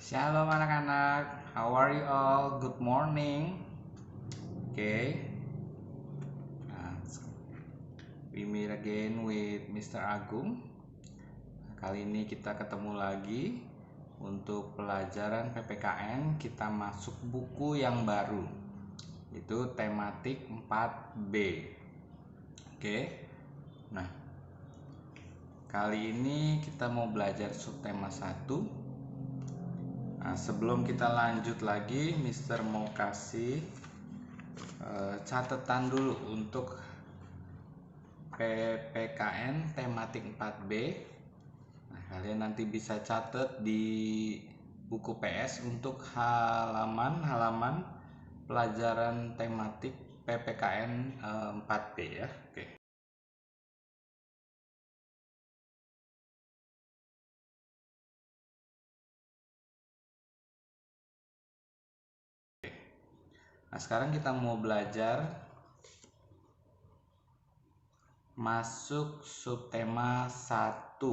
Shalom anak-anak, how are you all? Good morning. We meet again with Mr. Agung. Kali ini kita ketemu lagi untuk pelajaran PPKN. Kita masuk buku yang baru, itu tematik 4B. Nah, kali ini kita mau belajar subtema 1. Nah, sebelum kita lanjut lagi, Mister mau kasih catatan dulu untuk PPKN tematik 4B. Nah, kalian nanti bisa catat di buku PS untuk halaman pelajaran tematik PPKN 4B ya. Nah, sekarang kita mau belajar masuk subtema 1.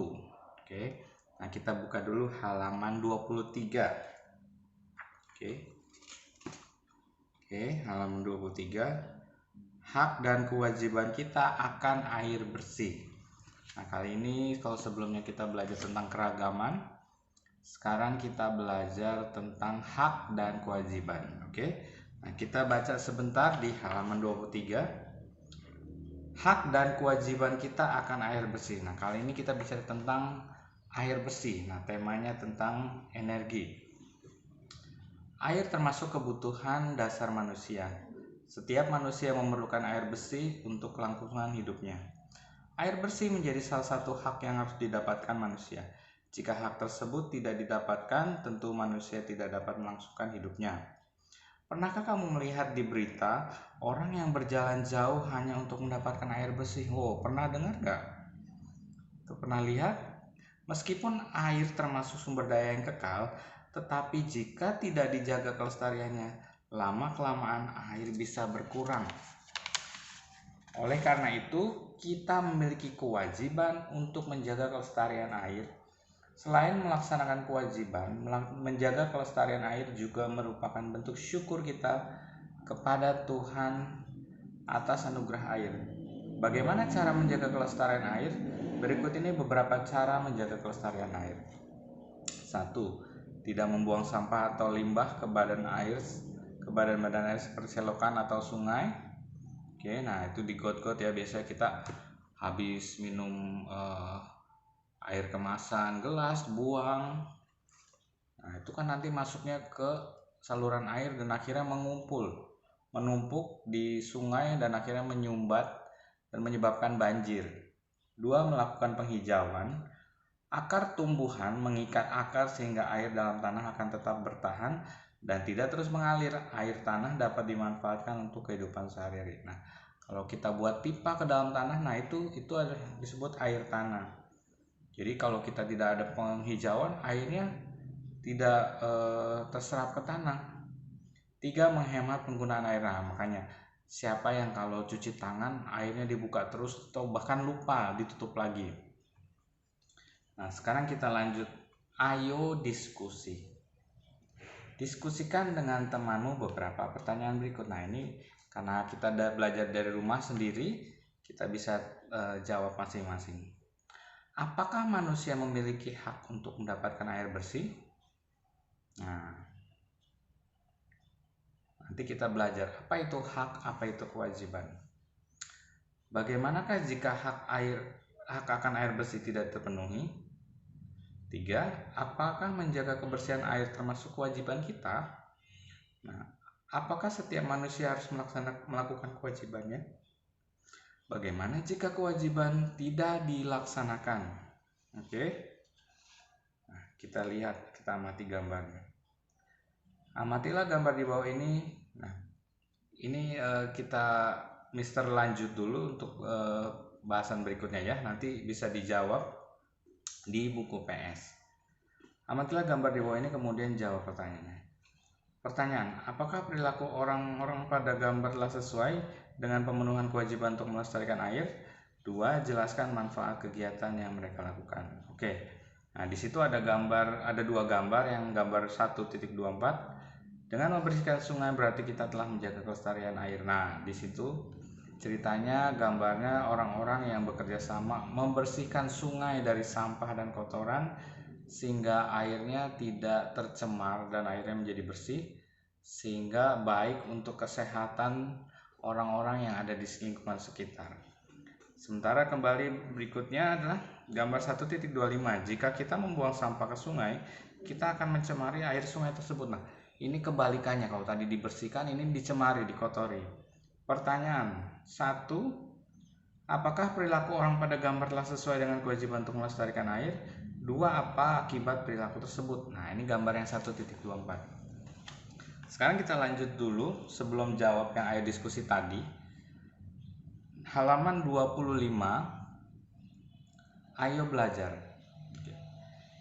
Nah, kita buka dulu halaman 23. Halaman 23. Hak dan kewajiban kita akan air bersih. Nah, kali ini kalau sebelumnya kita belajar tentang keragaman, sekarang kita belajar tentang hak dan kewajiban. Nah, kita baca sebentar di halaman 23. Hak dan kewajiban kita akan air bersih. Nah, kali ini kita bicara tentang air bersih. Nah, temanya tentang energi. Air termasuk kebutuhan dasar manusia. Setiap manusia memerlukan air bersih untuk kelangsungan hidupnya. Air bersih menjadi salah satu hak yang harus didapatkan manusia. Jika hak tersebut tidak didapatkan, tentu manusia tidak dapat melangsungkan hidupnya. Pernahkah kamu melihat di berita orang yang berjalan jauh hanya untuk mendapatkan air bersih? Pernah dengar nggak? Pernah lihat? Meskipun air termasuk sumber daya yang kekal, tetapi jika tidak dijaga kelestariannya, lama-kelamaan air bisa berkurang. Oleh karena itu, kita memiliki kewajiban untuk menjaga kelestarian air. Selain melaksanakan kewajiban, menjaga kelestarian air juga merupakan bentuk syukur kita kepada Tuhan atas anugerah air. Bagaimana cara menjaga kelestarian air? Berikut ini beberapa cara menjaga kelestarian air. 1. Tidak membuang sampah atau limbah ke badan air seperti selokan atau sungai. Nah itu di got-got ya, biasanya kita habis minum air kemasan gelas buang. Nah, itu kan nanti masuknya ke saluran air dan akhirnya menumpuk di sungai dan akhirnya menyumbat dan menyebabkan banjir. 2. Melakukan penghijauan. Akar tumbuhan mengikat akar sehingga air dalam tanah akan tetap bertahan dan tidak terus mengalir. Air tanah dapat dimanfaatkan untuk kehidupan sehari-hari. Nah, kalau kita buat pipa ke dalam tanah, nah itu disebut air tanah. Jadi kalau kita tidak ada penghijauan, airnya tidak terserap ke tanah. 3. Menghemat penggunaan air. Nah, makanya siapa yang kalau cuci tangan airnya dibuka terus atau bahkan lupa ditutup lagi. Nah, sekarang kita lanjut. Ayo diskusi. Diskusikan dengan temanmu beberapa pertanyaan berikut. Nah, ini karena kita belajar dari rumah sendiri, kita bisa jawab masing-masing. Apakah manusia memiliki hak untuk mendapatkan air bersih? Nah, nanti kita belajar apa itu hak, apa itu kewajiban. Bagaimanakah jika hak akan air bersih tidak terpenuhi? 3. Apakah menjaga kebersihan air termasuk kewajiban kita? Nah, apakah setiap manusia harus melakukan kewajibannya? Bagaimana jika kewajiban tidak dilaksanakan? Nah, kita lihat, kita amati gambarnya. Amatilah gambar di bawah ini. Nah, ini kita Mister lanjut dulu untuk bahasan berikutnya ya. Nanti bisa dijawab di buku PS. Amatilah gambar di bawah ini kemudian jawab pertanyaannya. Pertanyaan, apakah perilaku orang-orang pada gambar telah sesuai dengan pemenuhan kewajiban untuk melestarikan air? 2. Jelaskan manfaat kegiatan yang mereka lakukan. Nah, di situ ada dua gambar, yang gambar 1.24 dengan membersihkan sungai berarti kita telah menjaga kelestarian air. Nah, di situ ceritanya gambarnya orang-orang yang bekerja sama membersihkan sungai dari sampah dan kotoran sehingga airnya tidak tercemar dan airnya menjadi bersih, sehingga baik untuk kesehatan orang-orang yang ada di lingkungan sekitar. Sementara kembali berikutnya adalah gambar 1.25. Jika kita membuang sampah ke sungai, kita akan mencemari air sungai tersebut. Nah, ini kebalikannya, kalau tadi dibersihkan, ini dicemari, dikotori. Pertanyaan 1, apakah perilaku orang pada gambar telah sesuai dengan kewajiban untuk melestarikan air? 2, apa akibat perilaku tersebut? Nah, ini gambar yang 1.24. Sekarang kita lanjut dulu sebelum jawab yang ayo diskusi tadi. Halaman 25, ayo belajar.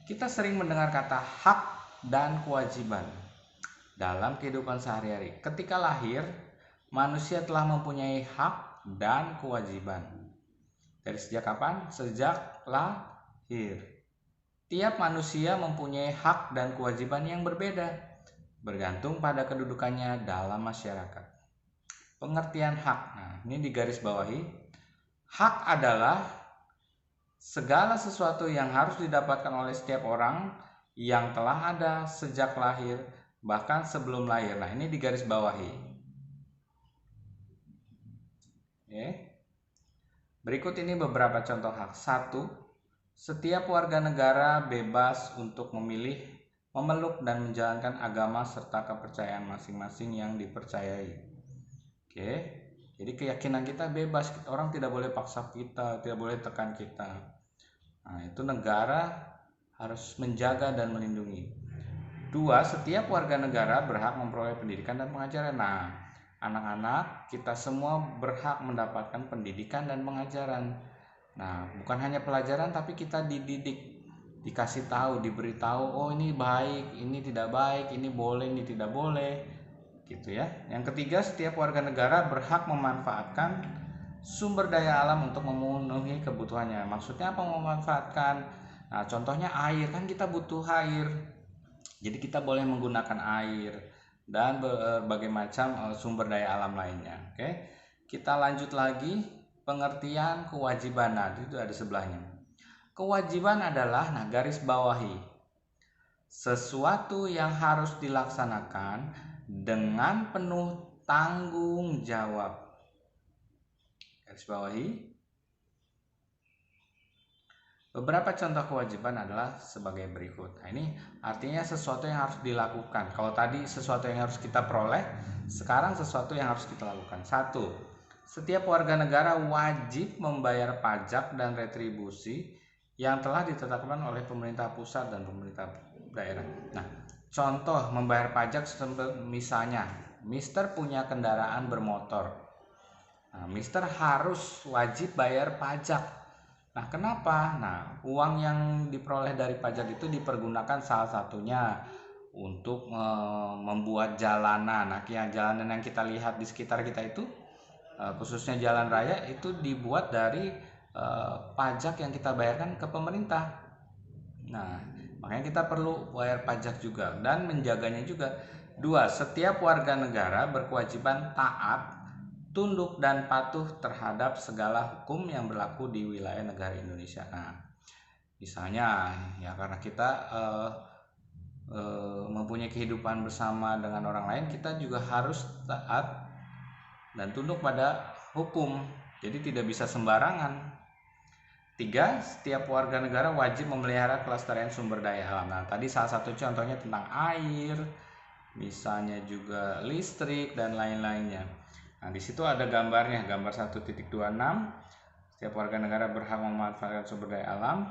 Kita sering mendengar kata hak dan kewajiban dalam kehidupan sehari-hari. Ketika lahir, manusia telah mempunyai hak dan kewajiban. Dari sejak kapan? Sejak lahir. Tiap manusia mempunyai hak dan kewajiban yang berbeda, bergantung pada kedudukannya dalam masyarakat. Pengertian hak. Nah, ini digaris bawahi. Hak adalah segala sesuatu yang harus didapatkan oleh setiap orang yang telah ada sejak lahir, bahkan sebelum lahir. Nah, ini digaris bawahi. Oke. Berikut ini beberapa contoh hak. 1. Setiap warga negara bebas untuk memilih, memeluk, dan menjalankan agama serta kepercayaan masing-masing yang dipercayai. Oke, jadi keyakinan kita bebas, orang tidak boleh paksa kita, tidak boleh tekan kita. Nah, itu negara harus menjaga dan melindungi. 2, setiap warga negara berhak memperoleh pendidikan dan pengajaran. Nah, anak-anak kita semua berhak mendapatkan pendidikan dan pengajaran. Nah, bukan hanya pelajaran, tapi kita dididik, dikasih tahu, diberitahu, oh ini baik, ini tidak baik, ini boleh, ini tidak boleh, gitu ya. Yang ketiga, setiap warga negara berhak memanfaatkan sumber daya alam untuk memenuhi kebutuhannya. Maksudnya apa memanfaatkan? Nah, contohnya air, kan kita butuh air, jadi kita boleh menggunakan air dan berbagai macam sumber daya alam lainnya. Oke, kita lanjut lagi, pengertian kewajiban. Nah, itu ada sebelahnya. Kewajiban adalah, nah garis bawahi, sesuatu yang harus dilaksanakan dengan penuh tanggung jawab. Garis bawahi. Beberapa contoh kewajiban adalah sebagai berikut. Nah, ini artinya sesuatu yang harus dilakukan. Kalau tadi sesuatu yang harus kita peroleh, sekarang sesuatu yang harus kita lakukan. 1. Setiap warga negara wajib membayar pajak dan retribusi yang telah ditetapkan oleh pemerintah pusat dan pemerintah daerah. Nah, contoh membayar pajak misalnya, Mister punya kendaraan bermotor. Nah, Mister harus wajib bayar pajak. Nah, kenapa? Nah, uang yang diperoleh dari pajak itu dipergunakan salah satunya untuk membuat jalanan. Nah, jalanan yang kita lihat di sekitar kita itu, khususnya jalan raya, itu dibuat dari pajak yang kita bayarkan ke pemerintah. Nah, makanya kita perlu bayar pajak juga dan menjaganya juga. 2. Setiap warga negara berkewajiban taat, tunduk, dan patuh terhadap segala hukum yang berlaku di wilayah negara Indonesia. Nah, misalnya ya karena kita mempunyai kehidupan bersama dengan orang lain, kita juga harus taat dan tunduk pada hukum, jadi tidak bisa sembarangan. 3. Setiap warga negara wajib memelihara kelestarian sumber daya alam. Nah, tadi salah satu contohnya tentang air, misalnya juga listrik dan lain-lainnya. Nah, di situ ada gambarnya, gambar 1.26. Setiap warga negara berhak memanfaatkan sumber daya alam.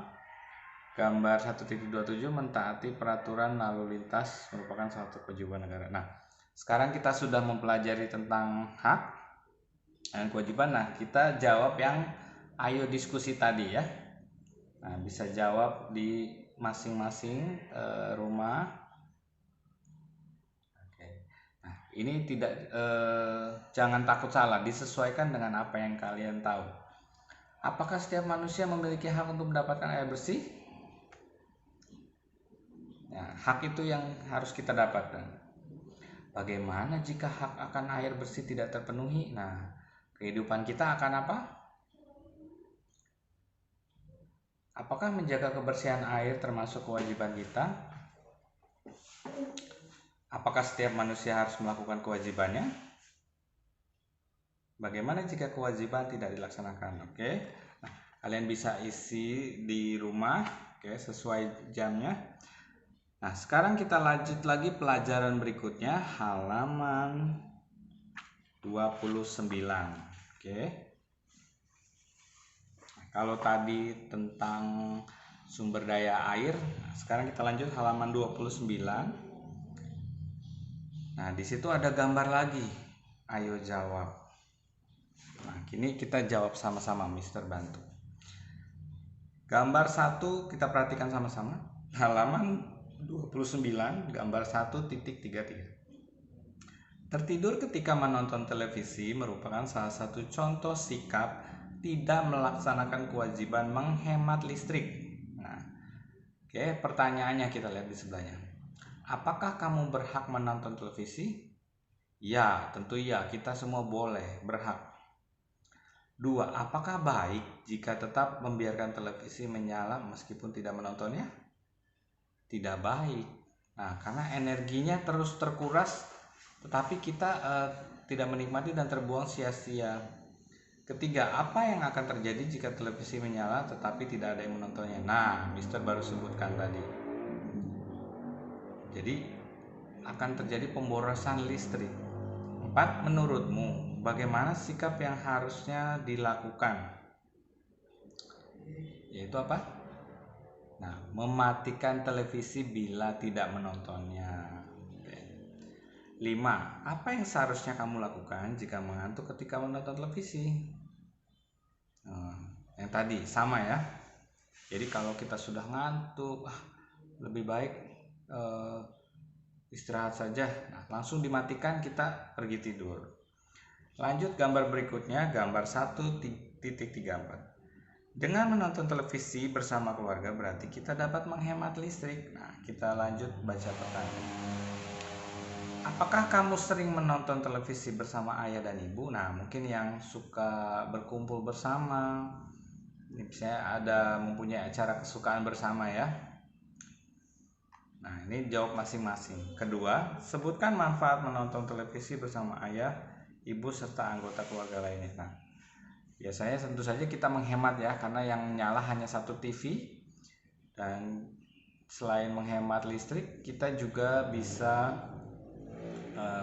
Gambar 1.27, mentaati peraturan lalu lintas merupakan satu kewajiban negara. Nah, sekarang kita sudah mempelajari tentang hak dan kewajiban. Nah, kita jawab yang ayo diskusi tadi ya. Nah, bisa jawab di masing-masing rumah. Oke. Nah, ini tidak jangan takut salah, disesuaikan dengan apa yang kalian tahu. Apakah setiap manusia memiliki hak untuk mendapatkan air bersih? Nah, hak itu yang harus kita dapatkan. Bagaimana jika hak akan air bersih tidak terpenuhi? Nah, kehidupan kita akan apa? Apakah menjaga kebersihan air termasuk kewajiban kita? Apakah setiap manusia harus melakukan kewajibannya? Bagaimana jika kewajiban tidak dilaksanakan? Oke. Nah, kalian bisa isi di rumah, oke, sesuai jamnya. Nah, sekarang kita lanjut lagi pelajaran berikutnya, halaman 29. Oke. Nah, kalau tadi tentang sumber daya air, sekarang kita lanjut halaman 29. Nah, di situ ada gambar lagi. Ayo jawab. Nah, kini kita jawab sama-sama, Mister bantu. Gambar 1 kita perhatikan sama-sama. Halaman 29, gambar 1.33. Tertidur ketika menonton televisi merupakan salah satu contoh sikap tidak melaksanakan kewajiban menghemat listrik. Nah, oke, pertanyaannya kita lihat di sebelahnya. Apakah kamu berhak menonton televisi? Ya, tentu ya, kita semua boleh, berhak. 2. Apakah baik jika tetap membiarkan televisi menyala meskipun tidak menontonnya? Tidak baik. Nah, karena energinya terus terkuras, tetapi kita tidak menikmati dan terbuang sia-sia. 3. Apa yang akan terjadi jika televisi menyala tetapi tidak ada yang menontonnya? Nah, Mister baru sebutkan tadi. Jadi, akan terjadi pemborosan listrik. 4. Menurutmu, bagaimana sikap yang harusnya dilakukan? Yaitu apa? Nah, mematikan televisi bila tidak menontonnya. 5. Apa yang seharusnya kamu lakukan jika mengantuk ketika menonton televisi? Yang tadi sama ya. Jadi kalau kita sudah ngantuk, lebih baik istirahat saja. Nah, langsung dimatikan, kita pergi tidur. Lanjut gambar berikutnya, gambar 1.34. Dengan menonton televisi bersama keluarga berarti kita dapat menghemat listrik. Nah, kita lanjut baca pertanyaan. Apakah kamu sering menonton televisi bersama ayah dan ibu? Nah, mungkin yang suka berkumpul bersama, ini misalnya ada mempunyai acara kesukaan bersama ya. Nah, ini jawab masing-masing. Kedua, sebutkan manfaat menonton televisi bersama ayah, ibu, serta anggota keluarga lainnya. Nah, biasanya tentu saja kita menghemat ya, karena yang nyala hanya satu TV. Dan selain menghemat listrik, kita juga bisa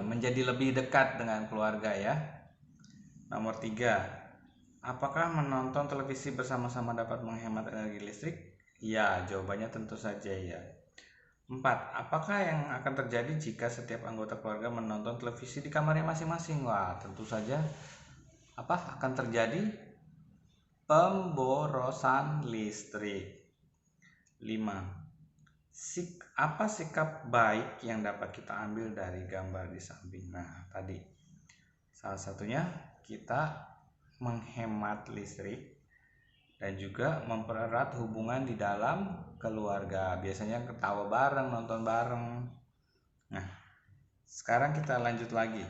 menjadi lebih dekat dengan keluarga ya. Nomor 3, apakah menonton televisi bersama-sama dapat menghemat energi listrik? Ya, jawabannya tentu saja ya. 4. Apakah yang akan terjadi jika setiap anggota keluarga menonton televisi di kamarnya masing-masing? Wah, tentu saja akan terjadi pemborosan listrik. 5. Apa sikap baik yang dapat kita ambil dari gambar di samping? Nah, tadi salah satunya kita menghemat listrik dan juga mempererat hubungan di dalam keluarga. Biasanya ketawa bareng, nonton bareng. Nah, sekarang kita lanjut lagi.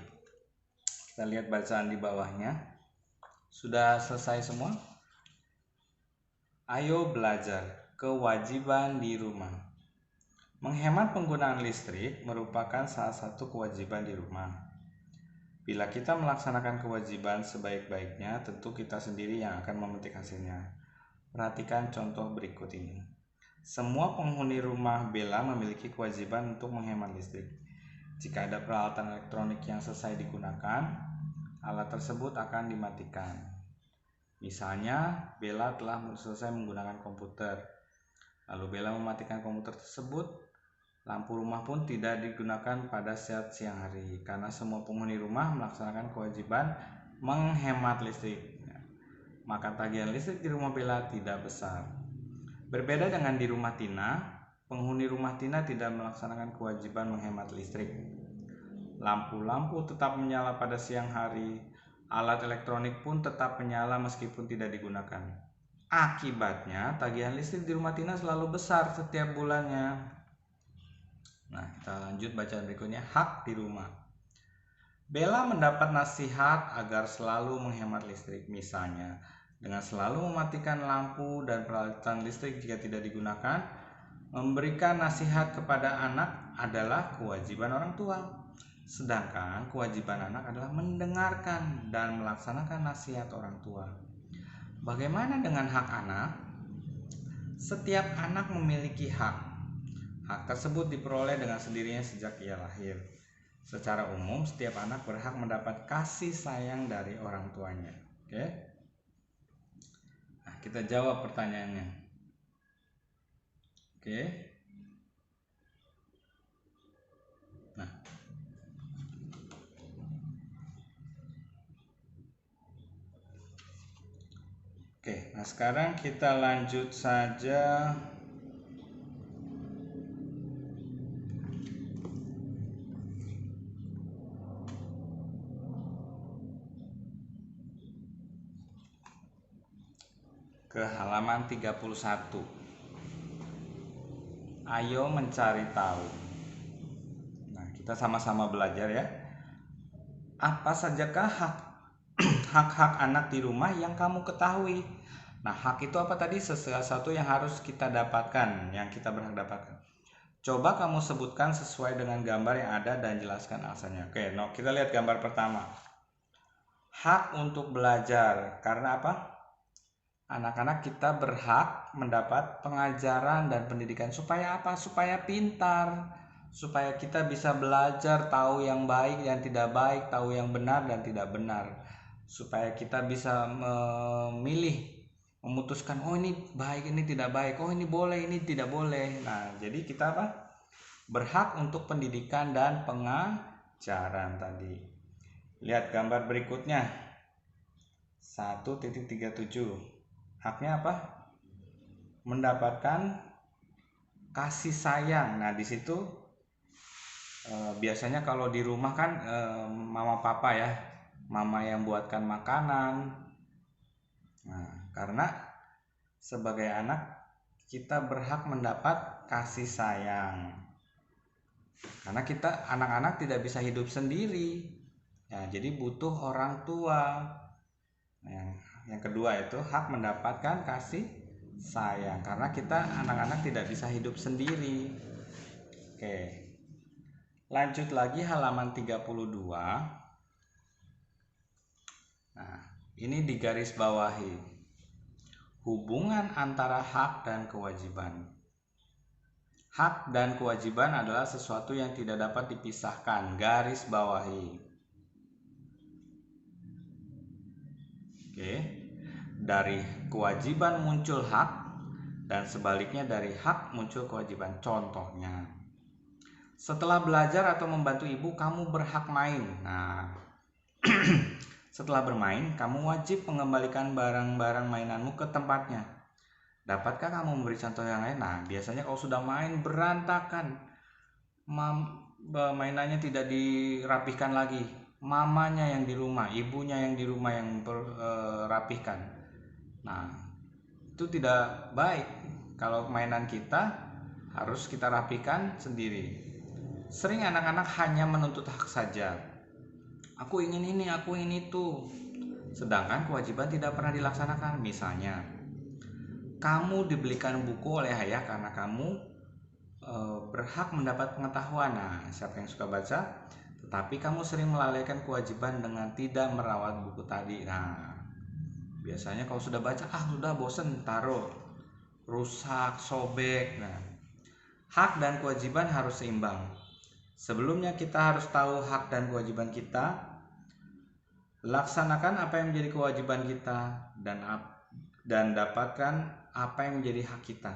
Kita lihat bacaan di bawahnya. Sudah selesai semua? Ayo belajar kewajiban di rumah. Menghemat penggunaan listrik merupakan salah satu kewajiban di rumah. Bila kita melaksanakan kewajiban sebaik-baiknya, tentu kita sendiri yang akan memetik hasilnya. Perhatikan contoh berikut ini. Semua penghuni rumah Bella memiliki kewajiban untuk menghemat listrik. Jika ada peralatan elektronik yang selesai digunakan, alat tersebut akan dimatikan. Misalnya, Bella telah selesai menggunakan komputer. Lalu Bella mematikan komputer tersebut. Lampu rumah pun tidak digunakan pada saat siang hari, karena semua penghuni rumah melaksanakan kewajiban menghemat listrik. Maka tagihan listrik di rumah Bella tidak besar. Berbeda dengan di rumah Tina, penghuni rumah Tina tidak melaksanakan kewajiban menghemat listrik. Lampu-lampu tetap menyala pada siang hari, alat elektronik pun tetap menyala meskipun tidak digunakan. Akibatnya, tagihan listrik di rumah Tina selalu besar setiap bulannya. Nah, kita lanjut bacaan berikutnya. Hak di rumah. Bella mendapat nasihat agar selalu menghemat listrik, misalnya dengan selalu mematikan lampu dan peralatan listrik jika tidak digunakan. Memberikan nasihat kepada anak adalah kewajiban orang tua, sedangkan kewajiban anak adalah mendengarkan dan melaksanakan nasihat orang tua. Bagaimana dengan hak anak? Setiap anak memiliki hak. Hak tersebut diperoleh dengan sendirinya sejak ia lahir. Secara umum, setiap anak berhak mendapat kasih sayang dari orang tuanya. Oke? Nah, kita jawab pertanyaannya. Oke? Nah. Oke, nah sekarang kita lanjut saja ke halaman 31. Ayo mencari tahu. Nah, kita sama-sama belajar ya. Apa sajakah hak-hak anak di rumah yang kamu ketahui? Nah, hak itu apa tadi? Sesuatu yang harus kita dapatkan, yang kita berhak dapatkan. Coba kamu sebutkan sesuai dengan gambar yang ada dan jelaskan alasannya. Oke, no, kita lihat gambar pertama. Hak untuk belajar. Karena apa? Anak-anak kita berhak mendapat pengajaran dan pendidikan supaya apa? Supaya pintar, supaya kita bisa belajar, tahu yang baik dan tidak baik, tahu yang benar dan tidak benar, supaya kita bisa memilih, memutuskan, oh ini baik, ini tidak baik, oh ini boleh, ini tidak boleh. Nah, jadi kita apa? Berhak untuk pendidikan dan pengajaran tadi. Lihat gambar berikutnya. 1.37. Haknya apa? Mendapatkan kasih sayang. Nah, di situ biasanya kalau di rumah kan mama papa ya, mama yang buatkan makanan. Nah, karena sebagai anak kita berhak mendapat kasih sayang. Karena kita anak-anak tidak bisa hidup sendiri. Ya, jadi butuh orang tua. Yang kedua itu hak mendapatkan kasih sayang, karena kita anak-anak tidak bisa hidup sendiri. Oke. Lanjut lagi halaman 32. Nah, ini digaris bawahi. Hubungan antara hak dan kewajiban. Hak dan kewajiban adalah sesuatu yang tidak dapat dipisahkan. Garis bawahi. Oke. Dari kewajiban muncul hak dan sebaliknya dari hak muncul kewajiban. Contohnya, setelah belajar atau membantu ibu, kamu berhak main. Nah, setelah bermain, kamu wajib mengembalikan barang-barang mainanmu ke tempatnya. Dapatkah kamu memberi contoh yang lain? Nah, biasanya kalau sudah main berantakan, mainannya tidak dirapihkan lagi, mamanya yang di rumah, ibunya yang di rumah yang rapihkan. Nah, itu tidak baik. Kalau mainan kita harus kita rapihkan sendiri. Sering anak-anak hanya menuntut hak saja. Aku ingin ini, aku ingin itu. Sedangkan kewajiban tidak pernah dilaksanakan. Misalnya, kamu dibelikan buku oleh ayah karena kamu berhak mendapat pengetahuan. Nah, siapa yang suka baca? Tetapi kamu sering melalaikan kewajiban dengan tidak merawat buku tadi. Nah, biasanya kalau sudah baca, sudah bosen, taruh, rusak, sobek. Nah, hak dan kewajiban harus seimbang. Sebelumnya kita harus tahu hak dan kewajiban kita, laksanakan apa yang menjadi kewajiban kita, dan dapatkan apa yang menjadi hak kita.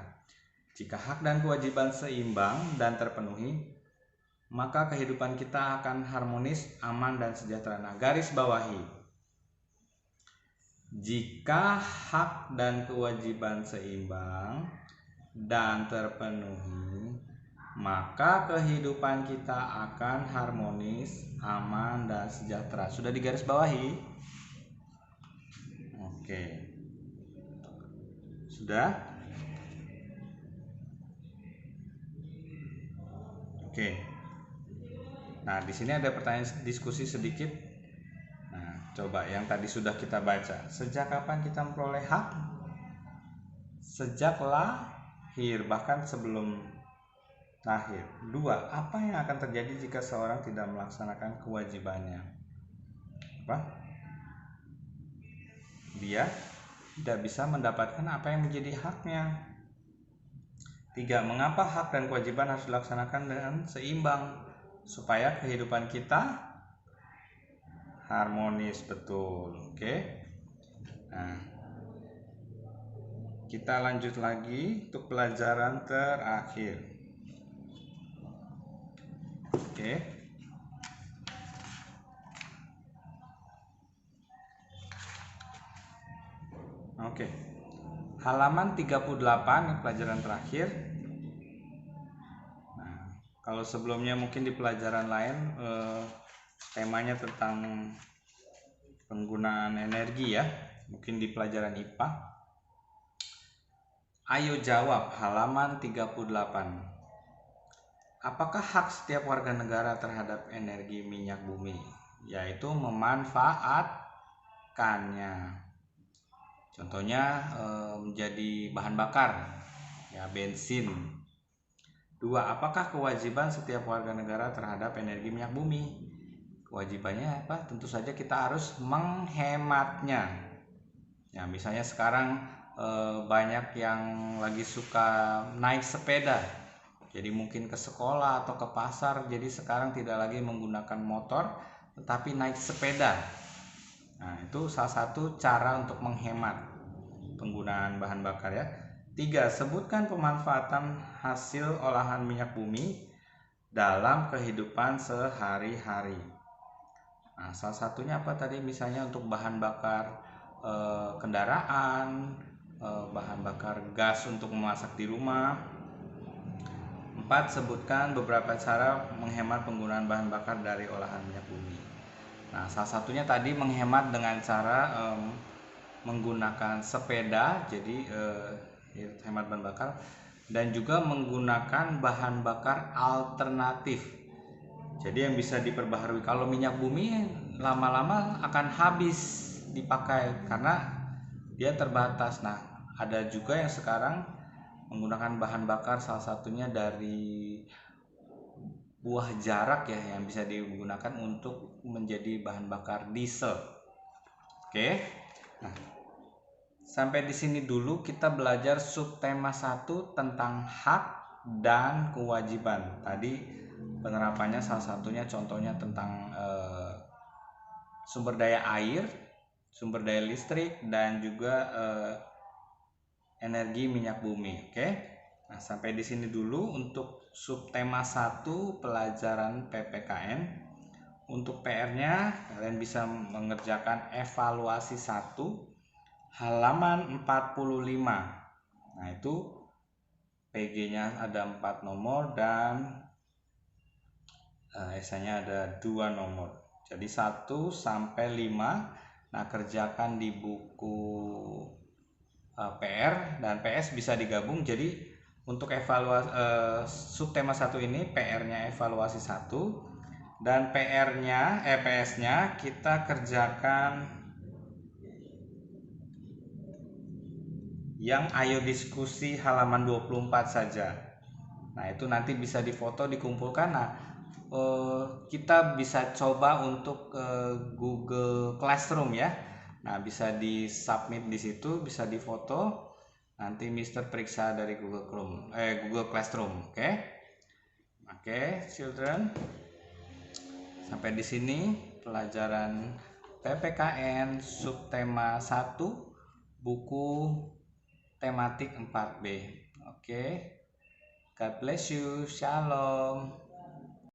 Jika hak dan kewajiban seimbang dan terpenuhi, maka kehidupan kita akan harmonis, aman, dan sejahtera. Nah, garis bawahi. Jika hak dan kewajiban seimbang dan terpenuhi, maka kehidupan kita akan harmonis, aman, dan sejahtera. Sudah digaris bawahi? Oke. Sudah? Oke. Nah, di sini ada pertanyaan diskusi sedikit. Nah, coba yang tadi sudah kita baca. Sejak kapan kita memperoleh hak? Sejak lahir, bahkan sebelum lahir. 2. Apa yang akan terjadi jika seorang tidak melaksanakan kewajibannya? Apa? Dia tidak bisa mendapatkan apa yang menjadi haknya. 3. Mengapa hak dan kewajiban harus dilaksanakan dengan seimbang supaya kehidupan kita harmonis? Betul. Oke. Nah, kita lanjut lagi untuk pelajaran terakhir. Oke. Oke. Halaman 38 pelajaran terakhir. Nah, kalau sebelumnya mungkin di pelajaran lain temanya tentang penggunaan energi ya, mungkin di pelajaran IPA. Ayo jawab, halaman 38. Apakah hak setiap warga negara terhadap energi minyak bumi? Yaitu memanfaatkannya. Contohnya menjadi bahan bakar, ya, bensin. 2. Apakah kewajiban setiap warga negara terhadap energi minyak bumi? Kewajibannya apa? Tentu saja kita harus menghematnya. Ya, misalnya sekarang banyak yang lagi suka naik sepeda. Jadi mungkin ke sekolah atau ke pasar. Jadi sekarang tidak lagi menggunakan motor, tetapi naik sepeda. Nah, itu salah satu cara untuk menghemat penggunaan bahan bakar ya. 3. Sebutkan pemanfaatan hasil olahan minyak bumi dalam kehidupan sehari-hari. Nah, salah satunya apa tadi? Misalnya untuk bahan bakar kendaraan, bahan bakar gas untuk memasak di rumah. 4. Sebutkan beberapa cara menghemat penggunaan bahan bakar dari olahan minyak bumi. Nah, salah satunya tadi menghemat dengan cara menggunakan sepeda, jadi hemat bahan bakar, dan juga menggunakan bahan bakar alternatif. Jadi yang bisa diperbaharui. Kalau minyak bumi lama-lama akan habis dipakai karena dia terbatas. Nah, ada juga yang sekarang menggunakan bahan bakar, salah satunya dari buah jarak ya, yang bisa digunakan untuk menjadi bahan bakar diesel. Oke. Nah, sampai di sini dulu kita belajar subtema 1 tentang hak dan kewajiban. Tadi penerapannya salah satunya contohnya tentang sumber daya air, sumber daya listrik, dan juga energi minyak bumi. Oke. Nah, sampai di sini dulu untuk subtema 1 pelajaran PPKN. Untuk PR-nya kalian bisa mengerjakan evaluasi 1 halaman 45. Nah, itu PG-nya ada 4 nomor dan esainya ada 2 nomor. Jadi 1 sampai 5. Nah, kerjakan di buku PR dan PS bisa digabung. Jadi untuk evaluasi subtema 1 ini PR-nya evaluasi 1 dan PR-nya PS-nya kita kerjakan yang ayo diskusi halaman 24 saja. Nah, itu nanti bisa difoto, dikumpulkan. Nah, kita bisa coba untuk Google Classroom ya. Nah, bisa di submit di situ, bisa difoto. Nanti Mister periksa dari Google Classroom. Oke, children. Sampai di sini pelajaran PPKN subtema 1 buku tematik 4B. Oke. God bless you. Shalom.